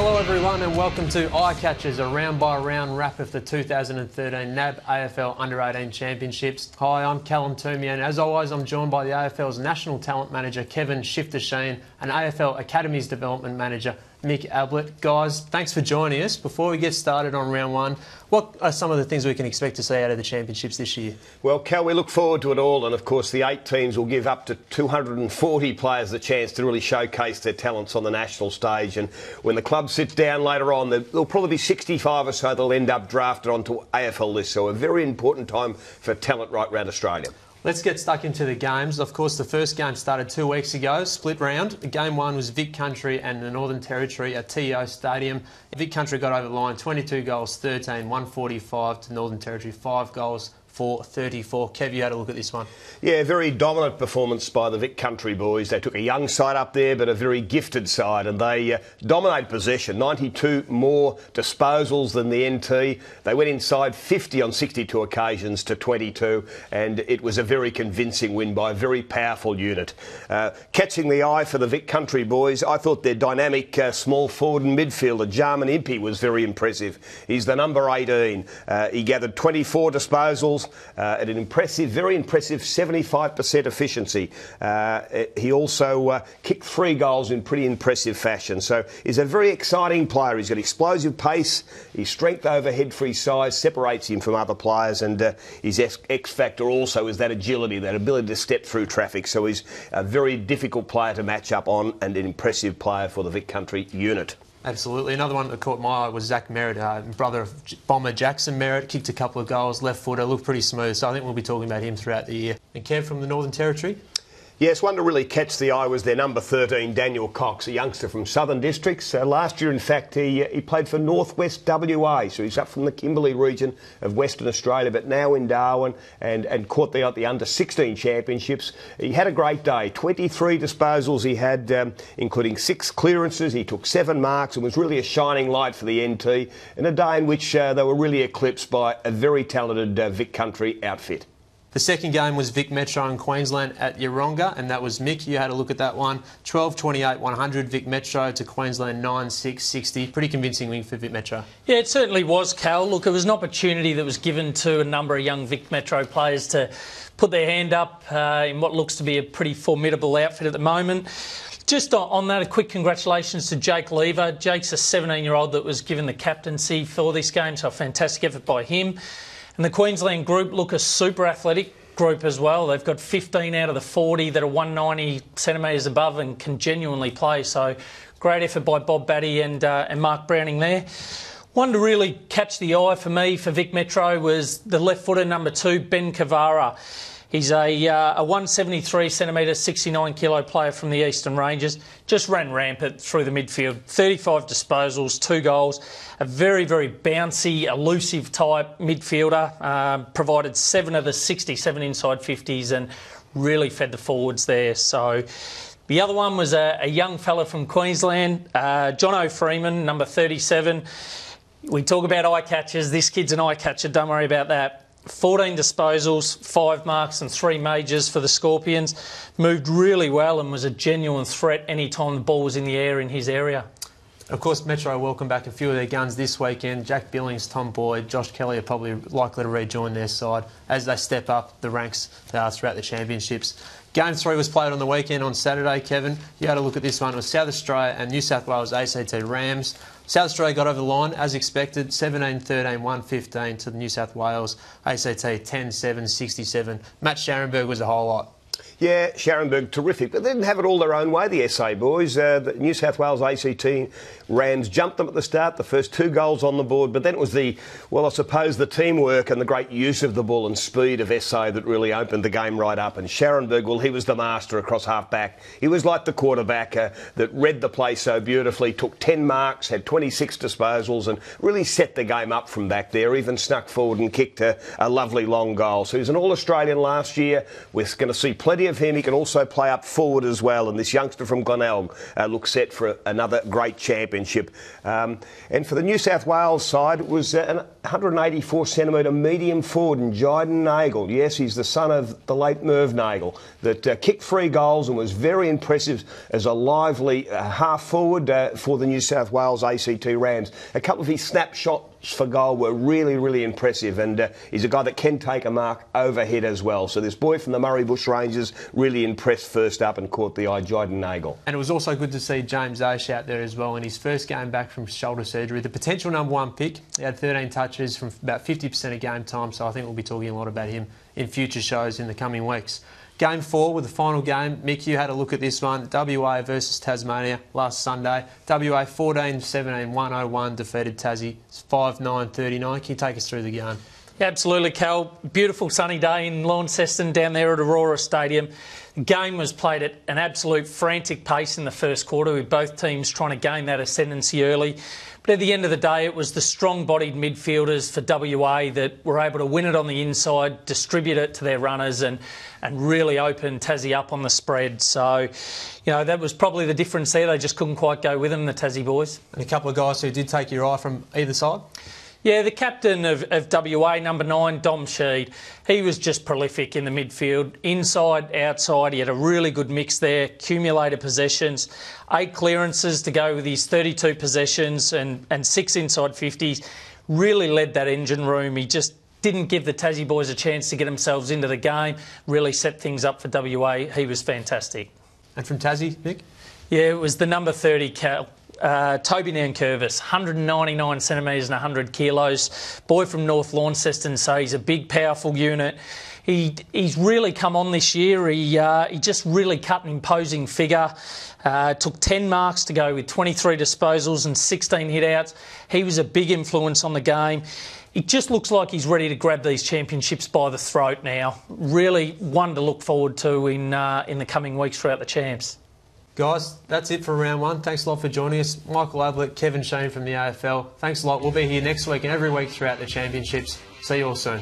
Hello everyone and welcome to EyeCatchers, a round-by-round wrap of the 2013 NAB AFL Under-18 Championships. Hi, I'm Callum Toomey and as always I'm joined by the AFL's National Talent Manager Kevin Shifter-Sheen and AFL Academies Development Manager Mick Ablett. Guys, thanks for joining us. Before we get started on round one, what are some of the things we can expect to see out of the championships this year? Well, Cal, we look forward to it all, and of course the 8 teams will give up to 240 players the chance to really showcase their talents on the national stage. And when the club sits down later on, there'll probably be 65 or so that'll end up drafted onto AFL lists. So a very important time for talent right around Australia. Let's get stuck into the games. Of course, the first game started 2 weeks ago, split round. Game one was Vic Country and the Northern Territory at TO Stadium. Vic Country got over the line, 22 goals, 13, 145 to Northern Territory, 5 goals for 34. Kev, you had a look at this one. Yeah, very dominant performance by the Vic Country boys. They took a young side up there, but a very gifted side, and they dominated possession. 92 more disposals than the NT. They went inside 50 on 62 occasions to 22, and it was a very convincing win by a very powerful unit. Catching the eye for the Vic Country boys, I thought their dynamic small forward and midfielder, Jarman Impey, was very impressive. He's the number 18. He gathered 24 disposals, at an impressive, very impressive 75% efficiency. He also kicked 3 goals in pretty impressive fashion. So he's a very exciting player. He's got explosive pace. His strength overhead for his size separates him from other players, and his X factor also is that agility, that ability to step through traffic. So he's a very difficult player to match up on and an impressive player for the Vic Country unit. Absolutely. Another one that caught my eye was Zach Merritt, brother of bomber Jackson Merritt. Kicked a couple of goals, left footer, looked pretty smooth. So I think we'll be talking about him throughout the year. And Kev from the Northern Territory? Yes, one to really catch the eye was their number 13, Daniel Cox, a youngster from Southern Districts. Last year, in fact, he played for Northwest WA, so he's up from the Kimberley region of Western Australia, but now in Darwin and caught there at the Under-16 Championships. He had a great day. 23 disposals he had, including 6 clearances. He took 7 marks and was really a shining light for the NT in a day in which they were really eclipsed by a very talented Vic Country outfit. The second game was Vic Metro in Queensland at Yeronga, and that was Mick. You had a look at that one. 12-28-100 Vic Metro to Queensland 9-6-60. Pretty convincing win for Vic Metro. Yeah, it certainly was, Cal. Look, it was an opportunity that was given to a number of young Vic Metro players to put their hand up in what looks to be a pretty formidable outfit at the moment. Just on that, a quick congratulations to Jake Lever. Jake's a 17-year-old that was given the captaincy for this game, so a fantastic effort by him. And the Queensland group look a super athletic group as well. They've got 15 out of the 40 that are 190 centimetres above and can genuinely play. So great effort by Bob Batty and Mark Browning there. One to really catch the eye for me for Vic Metro was the left footer number 2, Ben Cavara. He's a 173 centimetre, 69 kilo player from the Eastern Ranges. Just ran rampant through the midfield. 35 disposals, 2 goals. A very, very bouncy, elusive type midfielder. Provided 7 of the 67 inside 50s and really fed the forwards there. So the other one was a young fella from Queensland, Jono Freeman, number 37. We talk about eye catchers. This kid's an eye catcher. Don't worry about that. 14 disposals, 5 marks and 3 majors for the Scorpions. Moved really well and was a genuine threat any time the ball was in the air in his area. Of course, Metro welcome back a few of their guns this weekend. Jack Billings, Tom Boyd, Josh Kelly are probably likely to rejoin their side as they step up the ranks throughout the championships. Game 3 was played on the weekend on Saturday, Kevin. You had a look at this one. It was South Australia and New South Wales ACT Rams. South Australia got over the line, as expected, 17-13, 1-15 to the New South Wales ACT 10-7, 67. Matt Scharenberg was a highlight. Yeah, Scharenberg, terrific. But they didn't have it all their own way, the SA boys. The New South Wales ACT Rams jumped them at the start, the first 2 goals on the board, but then it was the teamwork and the great use of the ball and speed of SA that really opened the game right up. And Scharenberg, well, he was the master across half-back. He was like the quarterback that read the play so beautifully, took 10 marks, had 26 disposals and really set the game up from back there, even snuck forward and kicked a lovely long goal. So he was an All-Australian last year. We're going to see plenty of him, he can also play up forward as well. And this youngster from Glenelg looks set for another great championship. And for the New South Wales side, it was an 184cm medium forward in Jyden Nagel. Yes, he's the son of the late Merv Nagel, that kicked 3 goals and was very impressive as a lively half forward for the New South Wales ACT Rams. A couple of his snapshots for goal were really, really impressive, and he's a guy that can take a mark overhead as well. So this boy from the Murray Bush Rangers really impressed first up and caught the eye, Jyden Nagel. And it was also good to see James Osh out there as well in his first game back from shoulder surgery. The potential #1 pick. He had 13 touches from about 50% of game time, so I think we'll be talking a lot about him in future shows in the coming weeks. Game 4 with the final game. Mick, you had a look at this one. WA versus Tasmania last Sunday. WA 14-17, 101 defeated Tassie 5-9-39. Can you take us through the game? Yeah, absolutely, Cal. Beautiful sunny day in Launceston down there at Aurora Stadium. The game was played at an absolute frantic pace in the first quarter, with both teams trying to gain that ascendancy early. But at the end of the day, it was the strong-bodied midfielders for WA that were able to win it on the inside, distribute it to their runners and really open Tassie up on the spread. So, you know, that was probably the difference there. They just couldn't quite go with them, the Tassie boys. And a couple of guys who did take your eye from either side? Yeah, the captain of WA, number 9, Dom Sheed, he was just prolific in the midfield. Inside, outside, he had a really good mix there, accumulated possessions, 8 clearances to go with his 32 possessions and 6 inside 50s. Really led that engine room. He just didn't give the Tassie boys a chance to get themselves into the game, really set things up for WA. He was fantastic. And from Tassie, Mick? Yeah, it was the number 30, Cal. Toby Nankervis, 199 centimetres and 100 kilos. Boy from North Launceston, so he's a big, powerful unit. He's really come on this year. He just really cut an imposing figure. Took 10 marks to go with 23 disposals and 16 hit-outs. He was a big influence on the game. It just looks like he's ready to grab these championships by the throat now. Really one to look forward to in the coming weeks throughout the champs. Guys, that's it for round 1. Thanks a lot for joining us. Michael Ablett, Kevin Shane from the AFL. Thanks a lot. We'll be here next week and every week throughout the championships. See you all soon.